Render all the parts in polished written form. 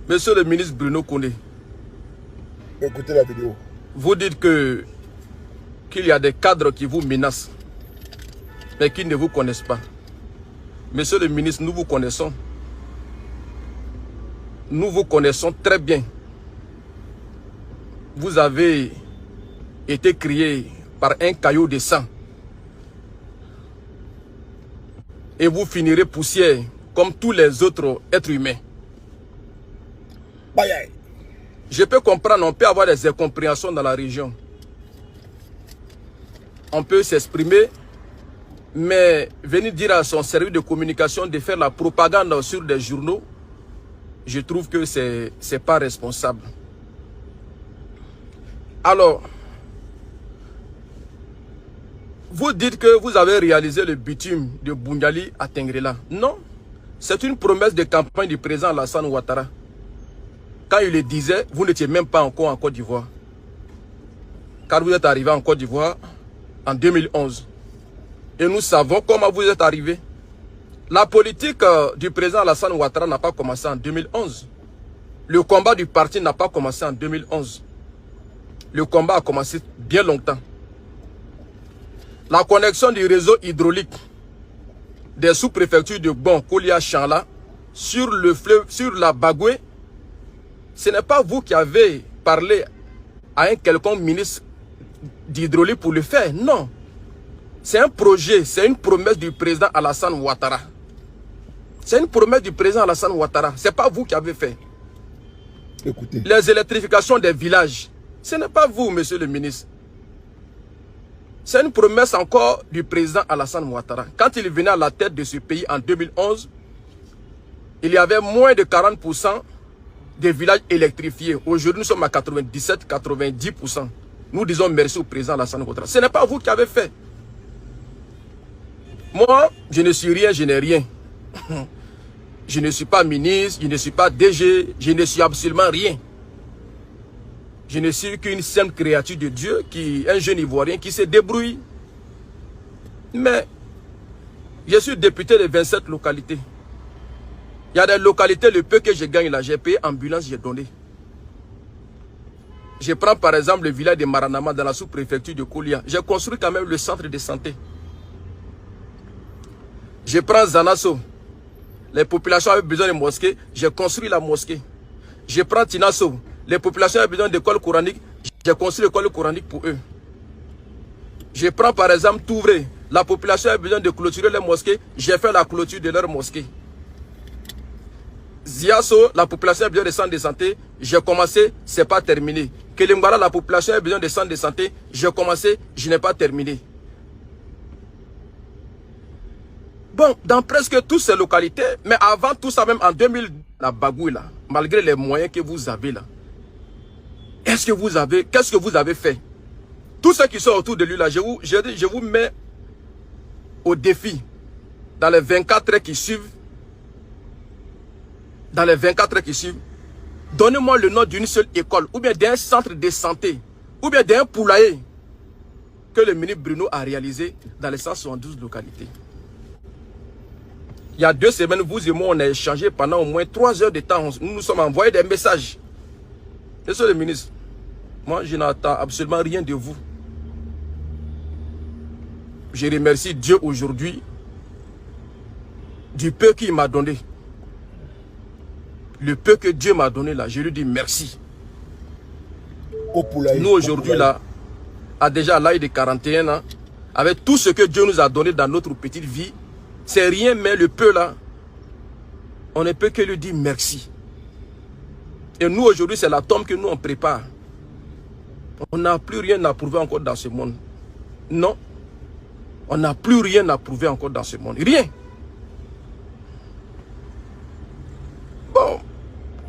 Monsieur le ministre Bruno Koundé, écoutez la vidéo. Vous dites qu'il y a des cadres qui vous menacent, mais qui ne vous connaissent pas. Monsieur le ministre, nous vous connaissons. Nous vous connaissons très bien. Vous avez été créé par un caillot de sang. Et vous finirez poussière comme tous les autres êtres humains. Je peux comprendre, on peut avoir des incompréhensions dans la région. On peut s'exprimer, mais venir dire à son service de communication de faire la propagande sur des journaux, je trouve que c'est pas responsable. Alors, vous dites que vous avez réalisé le bitume de Boundiali à Tengrela. Non, c'est une promesse de campagne du président Alassane Ouattara. Quand il le disait, vous n'étiez même pas encore en Côte d'Ivoire. Car vous êtes arrivé en Côte d'Ivoire en 2011. Et nous savons comment vous êtes arrivé. La politique du président Alassane Ouattara n'a pas commencé en 2011. Le combat du parti n'a pas commencé en 2011. Le combat a commencé bien longtemps. La connexion du réseau hydraulique des sous-préfectures de Bon, Kolia, Chanla, sur le fleuve, sur la Bagoué, ce n'est pas vous qui avez parlé à un quelconque ministre d'hydraulique pour le faire. Non. C'est un projet, c'est une promesse du président Alassane Ouattara. C'est une promesse du président Alassane Ouattara. Ce n'est pas vous qui avez fait. Écoutez. Les électrifications des villages, ce n'est pas vous, monsieur le ministre. C'est une promesse encore du président Alassane Ouattara. Quand il venait à la tête de ce pays en 2011, il y avait moins de 40% des villages électrifiés. Aujourd'hui, nous sommes à 97-90%. Nous disons merci au président Alassane Ouattara. Ce n'est pas vous qui avez fait. Moi, je ne suis rien, je n'ai rien. Je ne suis pas ministre, je ne suis pas DG, je ne suis absolument rien. Je ne suis qu'une simple créature de Dieu, un jeune Ivoirien qui se débrouille. Mais je suis député de 27 localités. Il y a des localités, le peu que je gagne là, j'ai payé ambulance, j'ai donné. Je prends par exemple le village de Maranama dans la sous-préfecture de Kolia. J'ai construit quand même le centre de santé. Je prends Zanaso. Les populations avaient besoin de mosquées, j'ai construit la mosquée. Je prends Tinasso. Les populations avaient besoin d'école coranique, j'ai construit l'école coranique pour eux. Je prends par exemple Touvré. La population avait besoin de clôturer les mosquées, j'ai fait la clôture de leur mosquée. Ziasso, la population a besoin de centres de santé, j'ai commencé, c'est pas terminé. Kelembara, la population a besoin de centres de santé, j'ai commencé, je n'ai pas terminé. Bon, dans presque toutes ces localités, mais avant tout ça, même en 2000, la Bagouille là, malgré les moyens que vous avez là, qu'est-ce que vous avez fait? Tous ceux qui sont autour de lui là, je vous mets au défi dans les 24 heures qui suivent. Dans les 24 heures qui suivent, donnez-moi le nom d'une seule école, ou bien d'un centre de santé, ou bien d'un poulailler que le ministre Bruno a réalisé dans les 172 localités. Il y a 2 semaines, vous et moi, on a échangé pendant au moins 3 heures de temps. Nous nous sommes envoyés des messages. Monsieur le ministre, moi, je n'attends absolument rien de vous. Je remercie Dieu aujourd'hui du peu qu'il m'a donné. Le peu que Dieu m'a donné là, je lui dis merci. Nous aujourd'hui là, à déjà l'âge de 41 ans, avec tout ce que Dieu nous a donné dans notre petite vie, c'est rien, mais le peu là, on ne peut que lui dire merci. Et nous aujourd'hui, c'est la tombe que nous on prépare. On n'a plus rien à prouver encore dans ce monde. Non. On n'a plus rien à prouver encore dans ce monde. Rien. Bon,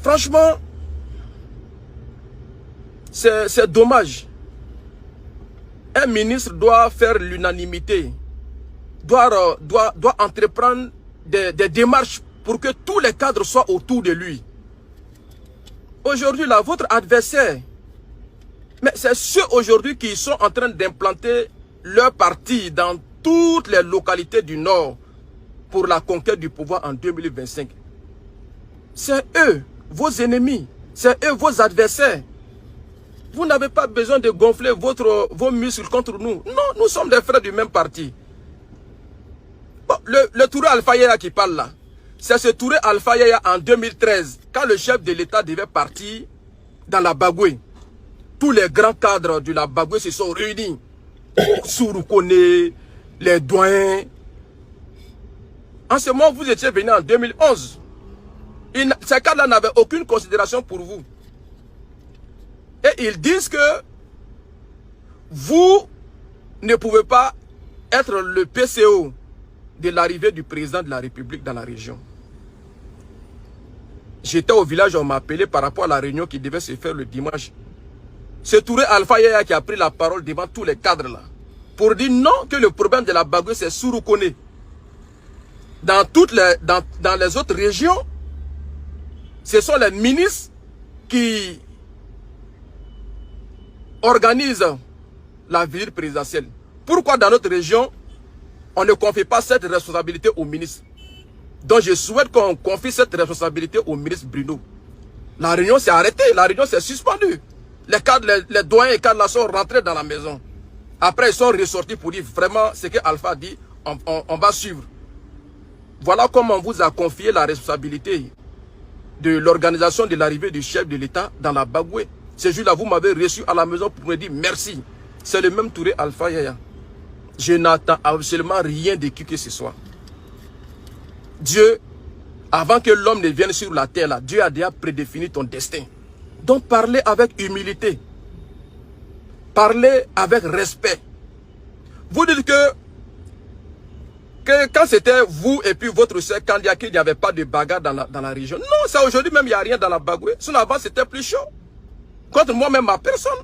franchement, c'est dommage. Un ministre doit faire l'unanimité, doit entreprendre des démarches pour que tous les cadres soient autour de lui. Aujourd'hui, là, votre adversaire, mais c'est ceux aujourd'hui qui sont en train d'implanter leur parti dans toutes les localités du Nord pour la conquête du pouvoir en 2025. C'est eux, vos ennemis, c'est eux vos adversaires. Vous n'avez pas besoin de gonfler vos muscles contre nous. Non, nous sommes des frères du même parti. Bon, le Touré Alpha Yaya qui parle là, c'est ce Touré Alpha Yaya en 2013, quand le chef de l'État devait partir dans la Bagoué. Tous les grands cadres de la Bagoué se sont réunis. Sourou-Kone, les doyens. En ce moment, vous étiez venu en 2011. Ces cadres-là n'avaient aucune considération pour vous. Et ils disent que vous ne pouvez pas être le PCO de l'arrivée du président de la République dans la région. J'étais au village, on m'a appelé par rapport à la réunion qui devait se faire le dimanche. C'est Touré Alpha Yaya qui a pris la parole devant tous les cadres là, pour dire non, que le problème de la Bagoué c'est Sourou-Kone. Dans les autres régions, ce sont les ministres qui organisent la visite présidentielle. Pourquoi dans notre région, on ne confie pas cette responsabilité au ministre? Donc je souhaite qu'on confie cette responsabilité au ministre Bruno. La réunion s'est arrêtée, la réunion s'est suspendue. Les cadres, les doyens et cadres là sont rentrés dans la maison. Après ils sont ressortis pour dire vraiment ce que Alpha a dit, on va suivre. Voilà comment on vous a confié la responsabilité de l'organisation de l'arrivée du chef de l'État dans la Bagoué. Ce jour-là, vous m'avez reçu à la maison pour me dire merci. C'est le même Touré Alpha Yaya. Je n'attends absolument rien de qui que ce soit. Dieu, avant que l'homme ne vienne sur la terre, là, Dieu a déjà prédéfini ton destin. Donc parlez avec humilité. Parlez avec respect. Vous dites que quand c'était vous et puis votre soeur Kandia, qu'il n'y avait pas de bagarre dans la région. Non, c'est aujourd'hui même, il n'y a rien dans la Bagoué. Sinon avant, c'était plus chaud. Contre moi-même, ma personne.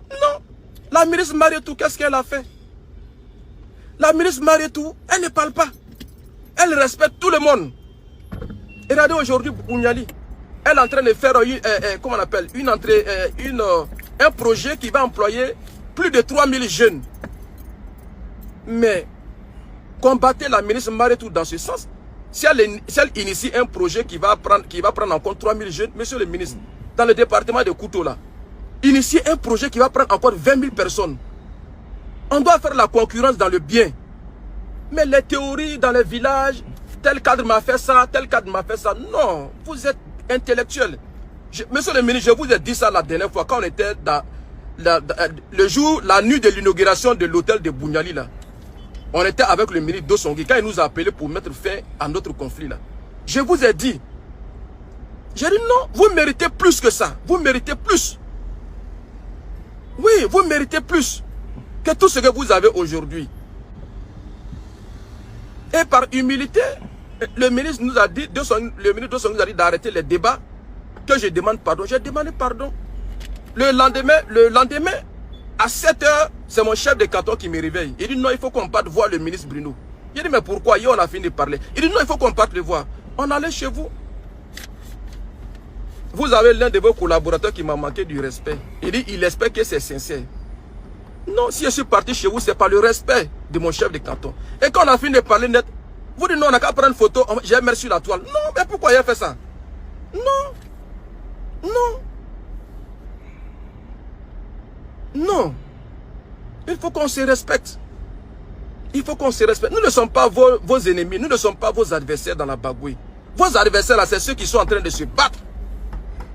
Non. La ministre Marietou, qu'est-ce qu'elle a fait? La ministre Marietou, elle ne parle pas. Elle respecte tout le monde. Et regardez aujourd'hui, Bouniali, elle est en train de faire comment on appelle, un projet qui va employer plus de 3000 jeunes. Mais combattez la ministre Marietou dans ce sens. Si elle initie un projet qui va prendre en compte 3000 jeunes, monsieur le ministre, dans le département de Kouto là, initier un projet qui va prendre encore 20 000 personnes. On doit faire la concurrence dans le bien. Mais les théories dans les villages, tel cadre m'a fait ça, tel cadre m'a fait ça. Non, vous êtes intellectuel. Monsieur le ministre, je vous ai dit ça la dernière fois, quand on était dans la nuit de l'inauguration de l'hôtel de Bouniali là. On était avec le ministre Dosongui, quand il nous a appelé pour mettre fin à notre conflit là. Je vous ai dit, j'ai dit non, vous méritez plus que ça. Vous méritez plus. Oui, vous méritez plus que tout ce que vous avez aujourd'hui. Et par humilité, le ministre nous a dit, le ministre Dosongui nous a dit d'arrêter les débats, que je demande pardon. J'ai demandé pardon. Le lendemain, à 7 h, c'est mon chef de canton qui me réveille. Il dit non, il faut qu'on parte voir le ministre Bruno. Il dit mais pourquoi? Hier on a fini de parler. Il dit non, il faut qu'on parte le voir. On allait chez vous. Vous avez l'un de vos collaborateurs qui m'a manqué du respect. Il dit, il espère que c'est sincère. Non, si je suis parti chez vous, c'est pas le respect de mon chef de canton. Et quand on a fini de parler net, vous dites non, on n'a qu'à prendre une photo, j'ai mis sur la toile. Non, mais pourquoi il a fait ça? Non. Non. Non. Il faut qu'on se respecte. Il faut qu'on se respecte. Nous ne sommes pas vos ennemis, nous ne sommes pas vos adversaires dans la Bagoué. Vos adversaires, là, c'est ceux qui sont en train de se battre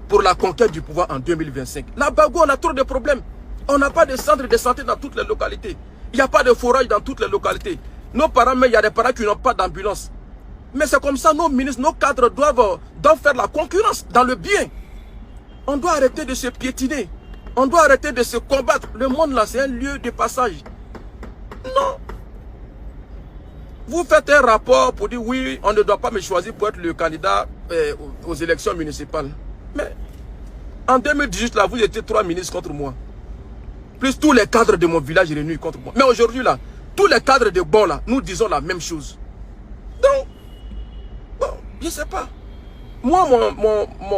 pour la conquête du pouvoir en 2025. La Bagoué, on a trop de problèmes. On n'a pas de centre de santé dans toutes les localités. Il n'y a pas de forage dans toutes les localités. Nos parents, mais il y a des parents qui n'ont pas d'ambulance. Mais c'est comme ça, nos ministres, nos cadres doivent faire la concurrence dans le bien. On doit arrêter de se piétiner. On doit arrêter de se combattre. Le monde là, c'est un lieu de passage. Non. Vous faites un rapport pour dire oui, on ne doit pas me choisir pour être le candidat aux élections municipales. Mais en 2018, là, vous étiez 3 ministres contre moi. Plus tous les cadres de mon village réunis contre moi. Mais aujourd'hui, là, tous les cadres de bon, là, nous disons la même chose. Donc, bon, je ne sais pas. Moi,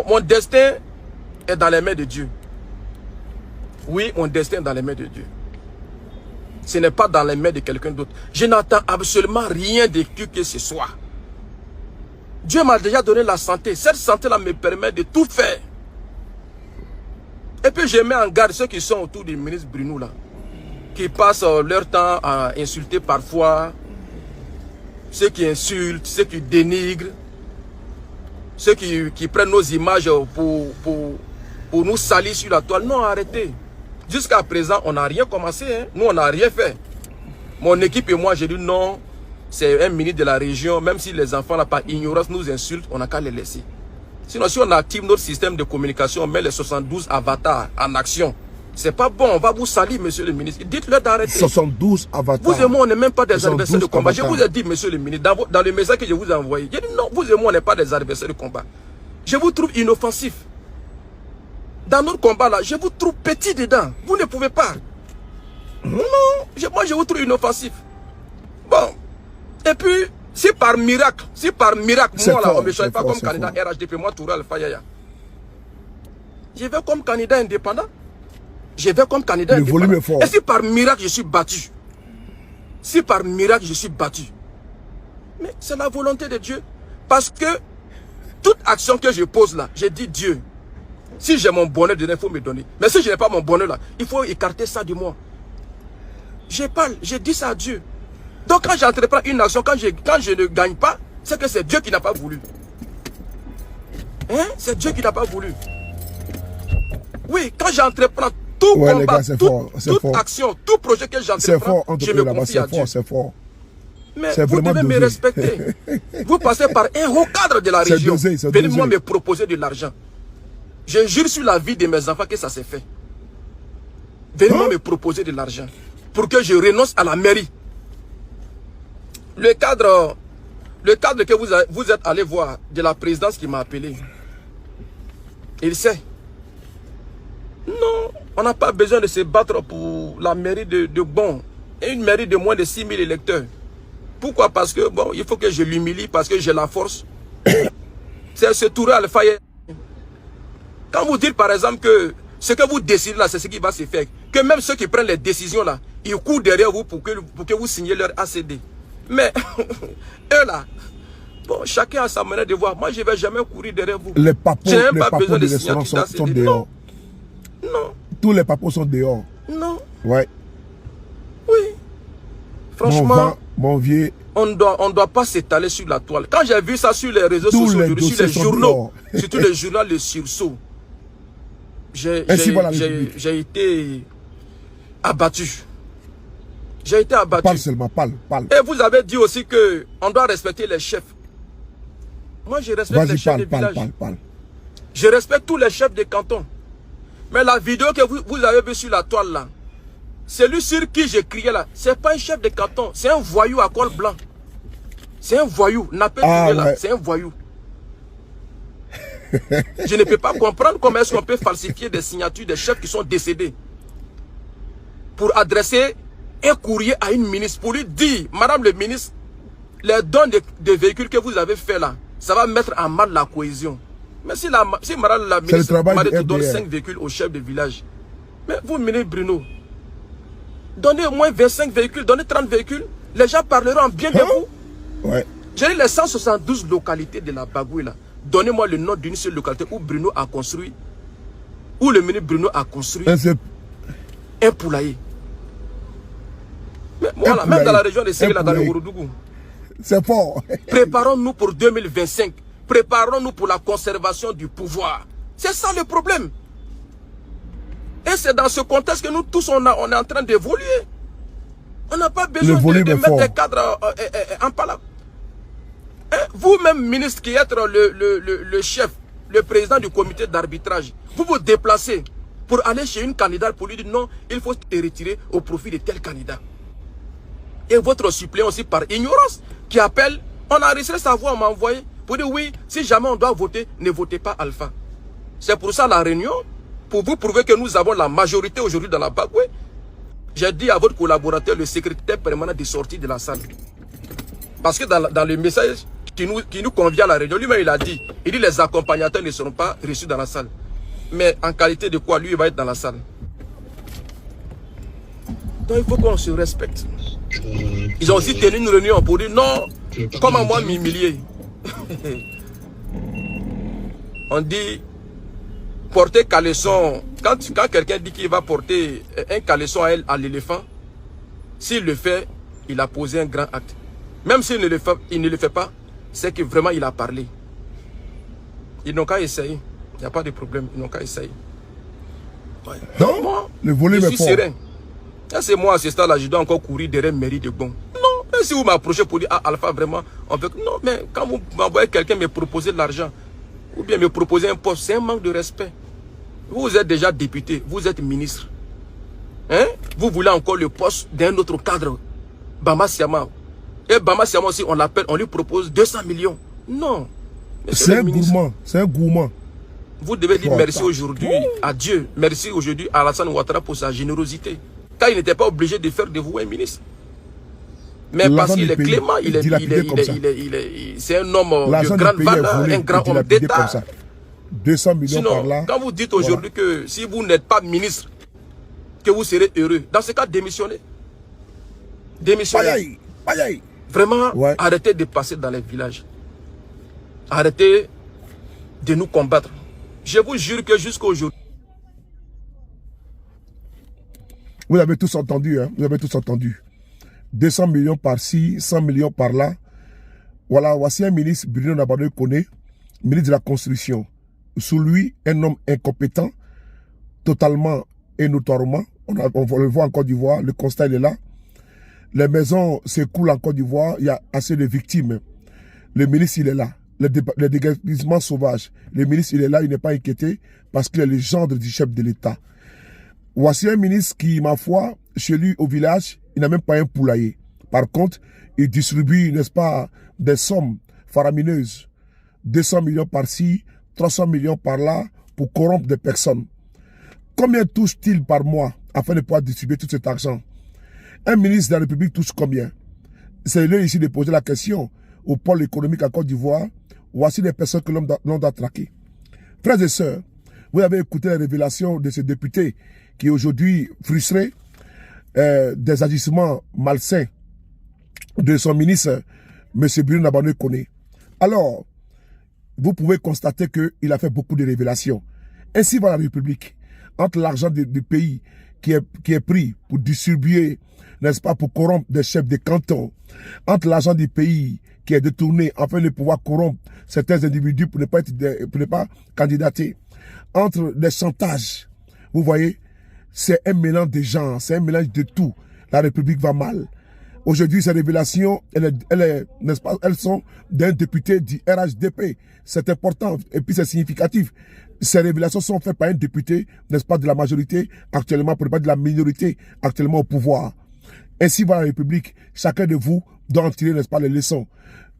mon destin est dans les mains de Dieu. Oui, mon destin est dans les mains de Dieu. Ce n'est pas dans les mains de quelqu'un d'autre. Je n'attends absolument rien de qui que ce soit. Dieu m'a déjà donné la santé. Cette santé-là me permet de tout faire. Et puis je mets en garde ceux qui sont autour du ministre Bruno là, qui passent leur temps à insulter parfois, ceux qui insultent, ceux qui dénigrent, ceux qui prennent nos images pour nous salir sur la toile. Non, arrêtez. Jusqu'à présent, on n'a rien commencé. Hein. Nous, on n'a rien fait. Mon équipe et moi, j'ai dit non, c'est un ministre de la région. Même si les enfants, là, par ignorance, nous insultent, on n'a qu'à les laisser. Sinon, si on active notre système de communication, on met les 72 avatars en action. C'est pas bon, on va vous salir, monsieur le ministre. Dites-leur d'arrêter. 72 avatars. Vous et moi, on n'est même pas des adversaires de combat. Avatars. Je vous ai dit, monsieur le ministre, dans le message que je vous ai envoyé, j'ai dit non, vous et moi, on n'est pas des adversaires de combat. Je vous trouve inoffensif. Dans notre combat là, je vous trouve petit dedans. Vous ne pouvez pas. Non, moi je vous trouve inoffensif. Bon. Et puis, si par miracle, moi là, on ne me choisit pas comme candidat RHDP, moi Touré Alpha Yaya. Je vais comme candidat indépendant. Je vais comme candidat indépendant. Et si par miracle je suis battu. Si par miracle je suis battu. Mais c'est la volonté de Dieu. Parce que toute action que je pose là, j'ai dit Dieu. Si j'ai mon bonheur, il faut me donner. Mais si je n'ai pas mon bonheur là, il faut écarter ça de moi. Je parle, je dis ça à Dieu. Donc quand j'entreprends une action, quand je ne gagne pas, c'est que c'est Dieu qui n'a pas voulu. Hein? C'est Dieu qui n'a pas voulu. Oui, quand j'entreprends tout combat, toute action, tout projet que j'entreprends, je me confie à Dieu. C'est fort. Mais vous devez me respecter. Vous passez par un haut cadre de la région. Venez-moi me proposer de l'argent. Je jure sur la vie de mes enfants que ça s'est fait. Venez-moi me proposer de l'argent pour que je renonce à la mairie. Le cadre que vous êtes allé voir de la présidence qui m'a appelé, il sait. Non, on n'a pas besoin de se battre pour la mairie de Bon. Et une mairie de moins de 6 000 électeurs. Pourquoi? Parce que, bon, il faut que je l'humilie parce que j'ai la force. C'est ce Touré Alpha. Quand vous dites par exemple que ce que vous décidez là, c'est ce qui va se faire. Que même ceux qui prennent les décisions là, ils courent derrière vous pour que vous signiez leur ACD. Mais, eux là, bon, chacun a sa manière de voir. Moi, je ne vais jamais courir derrière vous. Les papos des restaurants sont dehors. Non. Tous les papos sont dehors. Non. Ouais. Oui. Franchement, mon vieux. On doit pas s'étaler sur la toile. Quand j'ai vu ça sur les réseaux sociaux, sur les journaux, surtout les journaux, le sursaut, j'ai été abattu. J'ai été abattu. Parle seulement, parle. Et vous avez dit aussi que on doit respecter les chefs. Moi, je respecte les chefs de village. Parle. Je respecte tous les chefs de canton. Mais la vidéo que vous avez vue sur la toile là, celui sur qui j'ai crié là, c'est pas un chef de canton, c'est un voyou à col blanc. C'est un voyou, Napé Touré là, c'est un voyou. Je ne peux pas comprendre comment est-ce qu'on peut falsifier des signatures des chefs qui sont décédés pour adresser un courrier à une ministre, pour lui dire, madame le ministre, les dons de véhicules que vous avez fait là, ça va mettre en mal la cohésion. Mais si madame la ministre donne 5 véhicules au chef de village, mais vous, ministre Bruno, donnez au moins 25 véhicules, donnez 30 véhicules, les gens parleront bien de vous. Ouais. J'ai dit les 172 localités de la Bagouille là, donnez-moi le nom d'une seule localité où Bruno a construit, où le ministre Bruno a construit un poulailler. Mais voilà, même dans la région de Ségala, dans le Ourodougou. C'est fort. Préparons-nous pour 2025. Préparons-nous pour la conservation du pouvoir. C'est ça le problème. Et c'est dans ce contexte que nous tous, on est en train d'évoluer. On n'a pas besoin de mettre des cadres en palabre. Vous-même, ministre qui êtes le chef, le président du comité d'arbitrage, vous vous déplacez pour aller chez une candidate pour lui dire non, il faut te retirer au profit de tel candidat. Et votre suppléant aussi par ignorance qui appelle, on a enregistré sa voix, on m'a envoyé pour dire oui, si jamais on doit voter, ne votez pas Alpha. C'est pour ça la réunion, pour vous prouver que nous avons la majorité aujourd'hui dans la Bagouille. J'ai dit à votre collaborateur, le secrétaire permanent, de sortir de la salle. Parce que dans le message qui nous convient à la réunion, lui-même il a dit, les accompagnateurs ne seront pas reçus dans la salle. Mais en qualité de quoi, lui il va être dans la salle. Donc il faut qu'on se respecte. Ils ont aussi tenu une réunion pour dire non, comment moi m'humilier. On dit porter caleçon. Quand quelqu'un dit qu'il va porter un caleçon à l'éléphant, s'il le fait, il a posé un grand acte. Même s'il ne le fait pas, c'est que vraiment il a parlé. Ils n'ont qu'à essayer. Il n'y a pas de problème. Ils n'ont qu'à essayer. Ouais. Donc, moi, le volet je est suis fort. serein. C'est moi à ce stade-là, je dois encore courir derrière mairie de bon. Non, mais si vous m'approchez pour dire, ah, Alpha, vraiment, on peut... Non, mais quand vous m'envoyez quelqu'un me proposer de l'argent, ou bien me proposer un poste, c'est un manque de respect. Vous êtes déjà député, vous êtes ministre. Hein? Vous voulez encore le poste d'un autre cadre, Bamba Siama. Et Bamba Siama aussi, on l'appelle, on lui propose 200 millions. Non. C'est un gourmand, c'est un gourmand. Vous devez dire merci aujourd'hui à Dieu. Merci aujourd'hui à Alassane Ouattara pour sa générosité. Car il n'était pas obligé de faire de vous un ministre. Mais parce qu'il est clément, c'est un homme de grande valeur, un grand homme d'État. 200 millions sinon, par là. Quand vous dites aujourd'hui que si vous n'êtes pas ministre, que vous serez heureux, dans ce cas, démissionnez. Démissionnez. Aïe, aïe, aïe. Vraiment, arrêtez de passer dans les villages. Arrêtez de nous combattre. Je vous jure que jusqu'à aujourd'hui. Vous avez tous entendu, hein? Vous avez tous entendu. 200 millions par-ci, 100 millions par-là. Voilà, voici un ministre, Bruno Nabano Koné, ministre de la Construction. Sous lui, un homme incompétent, totalement et notoirement. On le voit en Côte d'Ivoire, le constat il est là. Les maisons s'écoulent en Côte d'Ivoire, il y a assez de victimes. Le ministre, il est là. Le déguerpissement sauvage. Le ministre, il est là, il n'est pas inquiété parce qu'il est le gendre du chef de l'État. Voici un ministre qui, ma foi, chez lui au village, il n'a même pas un poulailler. Par contre, il distribue, n'est-ce pas, des sommes faramineuses. 200 millions par-ci, 300 millions par-là pour corrompre des personnes. Combien touche-t-il par mois afin de pouvoir distribuer tout cet argent? Un ministre de la République touche combien? C'est l'heure ici de poser la question au pôle économique à Côte d'Ivoire. Voici les personnes que l'on doit traquer. Frères et sœurs, vous avez écouté les révélations de ce député qui est aujourd'hui frustré des agissements malsains de son ministre, M. Bruno Nabano Koné. Alors, vous pouvez constater qu'il a fait beaucoup de révélations. Ainsi va la République. Entre l'argent du pays qui est pris pour distribuer, n'est-ce pas, pour corrompre des chefs de canton, entre l'argent du pays qui est détourné afin de pouvoir corrompre certains individus pour ne pas candidater, entre les chantages, vous voyez, c'est un mélange de gens, c'est un mélange de tout. La République va mal. Aujourd'hui, ces révélations, n'est-ce pas, elles sont d'un député du RHDP. C'est important et puis c'est significatif. Ces révélations sont faites par un député, n'est-ce pas, de la majorité actuellement, pour ne pas de la minorité actuellement au pouvoir. Ainsi va la République. Chacun de vous doit en tirer, n'est-ce pas, les leçons.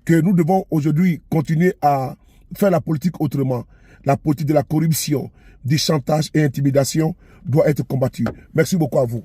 Que nous devons aujourd'hui continuer à faire la politique autrement. La politique de la corruption, du chantage et intimidation doit être combattue. Merci beaucoup à vous.